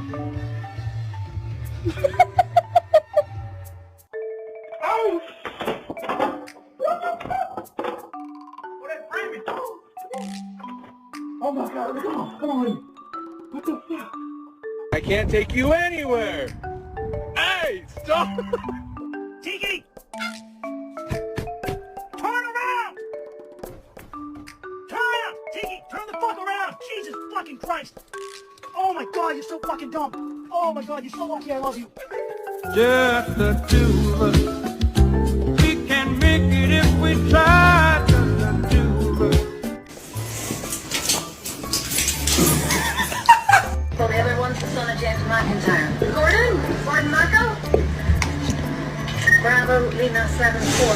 Oh! Oh my God, come on. What the fuck? I can't take you anywhere. Hey, stop! Tiki! Turn around! Turn around! Tiki, turn the fuck around! Jesus fucking Christ! Oh my God, you're so fucking dumb! Oh my God, you're so lucky I love you! Just the two of us. We can make it if we try. Just the two of us. Well, the other one's the son of James McIntyre. Gordon Marco? Bravo, Lima 7-4.